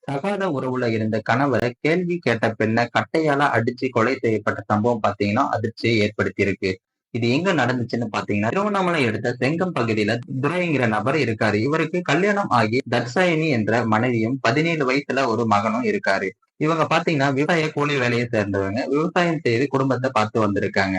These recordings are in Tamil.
தகாத உறவுல இருந்த கணவரை கேள்வி கேட்ட பெண்ணை கட்டையால அடிச்சு கொலை செய்யப்பட்ட சம்பவம் பாத்தீங்கன்னா அதிர்ச்சியை ஏற்படுத்தி இருக்கு. இது எங்க நடந்துச்சுன்னு பாத்தீங்கன்னா திருவண்ணாமலை எடுத்த செங்கம் பகுதியில துரைங்கிற நபர் இருக்காரு. இவருக்கு கல்யாணம் ஆகி தட்சாயினி என்ற மனைவியும் 17 வயசுல ஒரு மகனும் இருக்காரு. இவங்க பாத்தீங்கன்னா விவசாய கூலி வேலையை சேர்ந்தவங்க. விவசாயம் செய்து குடும்பத்தை பார்த்து வந்திருக்காங்க.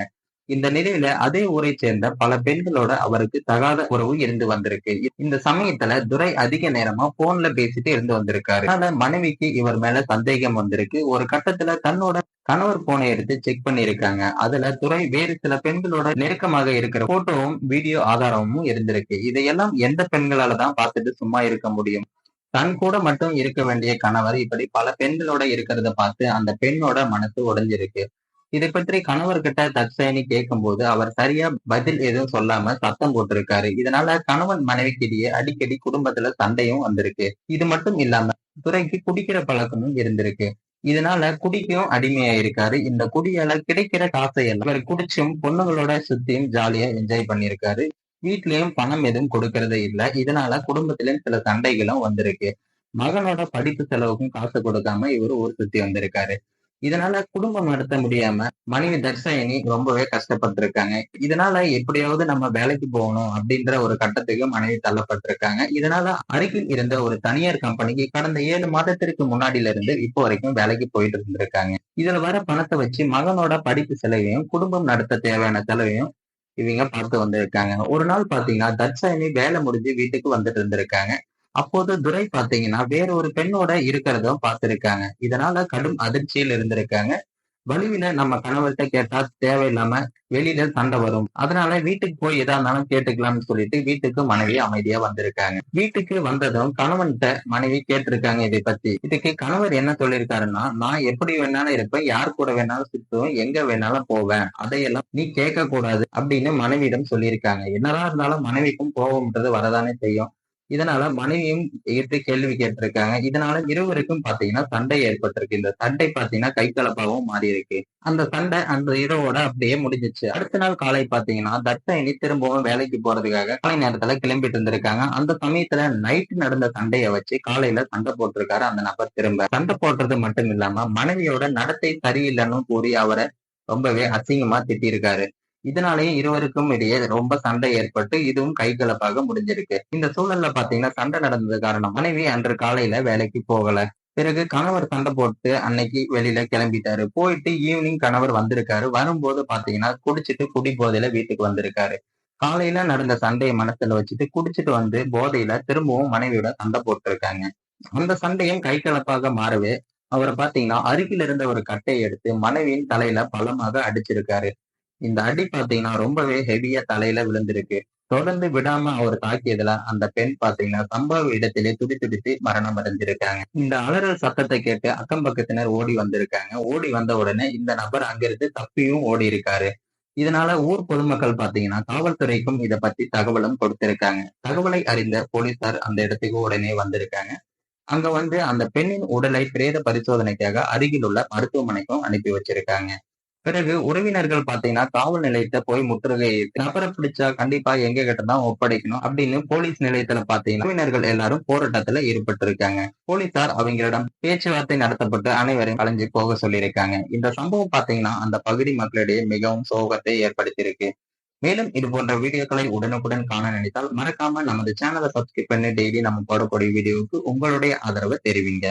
இந்த நிலையில அதே ஊரை சேர்ந்த பல பெண்களோட அவருக்கு தகாத உறவு இருந்து வந்திருக்கு. இந்த சமயத்துல துரை அதிக நேரமா போன்ல பேசிட்டு இருந்து வந்திருக்காரு. அதனால மனைவிக்கு இவர் மேல சந்தேகம் வந்திருக்கு. ஒரு கட்டத்துல தன்னோட கணவர் போனை எடுத்து செக் பண்ணிருக்காங்க. அதுல துரை வேறு சில பெண்களோட நெருக்கமாக இருக்கிற போட்டோவும் வீடியோ ஆதாரமும் இருந்திருக்கு. இதையெல்லாம் எந்த பெண்களால தான் பார்த்துட்டு சும்மா இருக்க முடியும்? தன் கூட மட்டும் இருக்க வேண்டிய கணவர் இப்படி பல பெண்களோட இருக்கிறத பார்த்து அந்த பெண்ணோட மனசு உடைஞ்சிருக்கு. இதை பற்றி கணவர்கிட்ட தற்செயலி கேட்கும்போது அவர் சரியா பதில் எதுவும் சொல்லாம சத்தம் போட்டிருக்காரு. இதனால கணவன் மனைவிக்கிடையே அடிக்கடி குடும்பத்துல சண்டையும் வந்திருக்கு. இது மட்டும் இல்லாம துரைக்கு குடிக்கிற பழக்கமும் இருந்திருக்கு. இதனால குடிக்கும் அடிமையா இருக்காரு. இந்த குடியால கிடைக்கிற காசையெல்லாம் இவர் குடிச்சும் பொண்ணுங்களோட சுத்தியும் ஜாலியா என்ஜாய் பண்ணியிருக்காரு. வீட்லயும் பணம் எதுவும் கொடுக்கறதே இல்ல. இதனால குடும்பத்திலயும் சில சண்டைகளும் வந்திருக்கு. மகனோட படிப்பு செலவுக்கும் காசு கொடுக்காம இவர் ஊர் சுத்தி வந்திருக்காரு. இதனால குடும்பம் நடத்த முடியாம மனைவி தர்ஷினி ரொம்பவே கஷ்டப்பட்டிருக்காங்க. இதனால எப்படியாவது நம்ம வேலைக்கு போகணும் அப்படின்ற ஒரு கட்டத்துக்கு மனைவி தள்ளப்பட்டிருக்காங்க. இதனால அருகில் இருந்த ஒரு தனியார் கம்பெனிக்கு கடந்த 7 மாதத்திற்கு முன்னாடில இருந்து இப்போ வரைக்கும் வேலைக்கு போயிட்டு இருந்திருக்காங்க. இதுல வர பணத்தை வச்சு மகனோட படிப்பு செலவையும் குடும்பம் நடத்த தேவையான செலவையும் இவங்க பார்த்து வந்திருக்காங்க. ஒரு நாள் பாத்தீங்கன்னா தர்ஷினி வேலை முடிஞ்சு வீட்டுக்கு வந்துட்டு இருந்திருக்காங்க. அப்போது துரை பாத்தீங்கன்னா வேற ஒரு பெண்ணோட இருக்கிறதும் பார்த்திருக்காங்க. இதனால கடும் அதிர்ச்சியில் இருந்திருக்காங்க. வலிவில நம்ம கணவர்கிட்ட கேட்டா தேவையில்லாம வெளியில சண்டை வரும். அதனால வீட்டுக்கு போய் எதா இருந்தாலும் கேட்டுக்கலாம்னு சொல்லிட்டு வீட்டுக்கு மனைவி அமைதியா வந்திருக்காங்க. வீட்டுக்கு வந்ததும் கணவன்கிட்ட மனைவி கேட்டிருக்காங்க இதை பத்தி. இதுக்கு கணவர் என்ன சொல்லியிருக்காருன்னா, நான் எப்படி வேணாலும் இருப்பேன், யார் கூட வேணாலும் சுத்துவேன், எங்க வேணாலும் போவேன், அதையெல்லாம் நீ கேட்க கூடாது அப்படின்னு மனைவியிடம் சொல்லியிருக்காங்க. என்னதான் இருந்தாலும் மனைவிக்கும் கோபம்ன்றது வரதானே செய்யும். இதனால மனைவியும் எதிர்த்து கேள்வி கேட்டிருக்காங்க. இதனால இருவருக்கும் பாத்தீங்கன்னா சண்டை ஏற்பட்டிருக்கு. இந்த சண்டை பாத்தீங்கன்னா கைகலப்பாகவும் மாறி இருக்கு. அந்த சண்டை அந்த இரவோட அப்படியே முடிஞ்சிச்சு. அடுத்த நாள் காலை பாத்தீங்கன்னா தர்ஷினி திரும்பவும் வேலைக்கு போறதுக்காக காலை நேரத்துல கிளம்பிட்டு இருந்திருக்காங்க. அந்த சமயத்துல நைட்டு நடந்த சண்டையை வச்சு காலையில சண்டை போட்டிருக்காரு அந்த நபர். திரும்ப சண்டை போடுறது மட்டும் இல்லாம மனைவியோட நடத்தை சரியில்லைன்னு கூறி அவரை ரொம்பவே அசிங்கமா திட்டியிருக்காரு. இதனாலேயே இருவருக்கும் இடையே ரொம்ப சண்டை ஏற்பட்டு இதுவும் கைகலப்பாக முடிஞ்சிருக்கு. இந்த சூழல்ல பாத்தீங்கன்னா சண்டை நடந்தது காரணம் மனைவி அன்று காலையில வேலைக்கு போகல. பிறகு கணவர் சண்டை போட்டு அன்னைக்கு வெளியில கிளம்பிட்டாரு. போயிட்டு ஈவினிங் கணவர் வந்திருக்காரு. வரும்போது பாத்தீங்கன்னா குடிச்சிட்டு குடி போதையில வீட்டுக்கு வந்திருக்காரு. காலையில நடந்த சண்டையை மனசுல வச்சுட்டு குடிச்சிட்டு வந்து போதையில திரும்பவும் மனைவியோட சண்டை போட்டிருக்காங்க. அந்த சண்டையும் கைகலப்பாக மாறவே அவரை பாத்தீங்கன்னா அருகில் இருந்த ஒரு கட்டையை எடுத்து மனைவியின் தலையில பலமாக அடிச்சிருக்காரு. இந்த அடி பாத்தீங்கன்னா ரொம்பவே ஹெவியா தலையில விழுந்திருக்கு. தொடர்ந்து விடாம அவர் தாக்கியதுல அந்த பெண் பாத்தீங்கன்னா சம்பவ இடத்திலே துடிதுடித்து மரணம் அடைஞ்சிருக்காங்க. இந்த அலறல் சத்தத்தை கேட்டு அக்கம் பக்கத்தினர் ஓடி வந்திருக்காங்க. ஓடி வந்த உடனே இந்த நபர் அங்கிருந்து தப்பியும் ஓடி இருக்காரு. இதனால ஊர் பொதுமக்கள் பாத்தீங்கன்னா காவல்துறைக்கும் இதை பத்தி தகவலும் கொடுத்திருக்காங்க. தகவலை அறிந்த போலீசார் அந்த இடத்துக்கு உடனே வந்திருக்காங்க. அங்க வந்து அந்த பெண்ணின் உடலை பிரேத பரிசோதனைக்காக அருகில் உள்ள மருத்துவமனைக்கும் அனுப்பி வச்சிருக்காங்க. பிறகு உறவினர்கள் பாத்தீங்கன்னா காவல் நிலையத்தை போய் முற்றுகையிட்டு நபரை பிடிச்சா கண்டிப்பா எங்க கிட்ட தான் ஒப்படைக்கணும் அப்படின்னு போலீஸ் நிலையத்துல பாத்தீங்கன்னா உறவினர்கள் எல்லாரும் போராட்டத்துல ஈடுபட்டு இருக்காங்க. போலீசார் அவங்களிடம் பேச்சுவார்த்தை நடத்தப்பட்டு அனைவரையும் கலைஞ்சு போக சொல்லியிருக்காங்க. இந்த சம்பவம் பாத்தீங்கன்னா அந்த பகுதி மக்களிடையே மிகவும் சோகத்தை ஏற்படுத்தியிருக்கு. மேலும் இது போன்ற வீடியோக்களை உடனுக்குடன் காண நினைத்தால் மறக்காம நமது சேனலை சப்ஸ்கிரைப் பண்ணி டெய்லி நம்ம போடக்கூடிய வீடியோவுக்கு உங்களுடைய ஆதரவை தெரிவிங்க.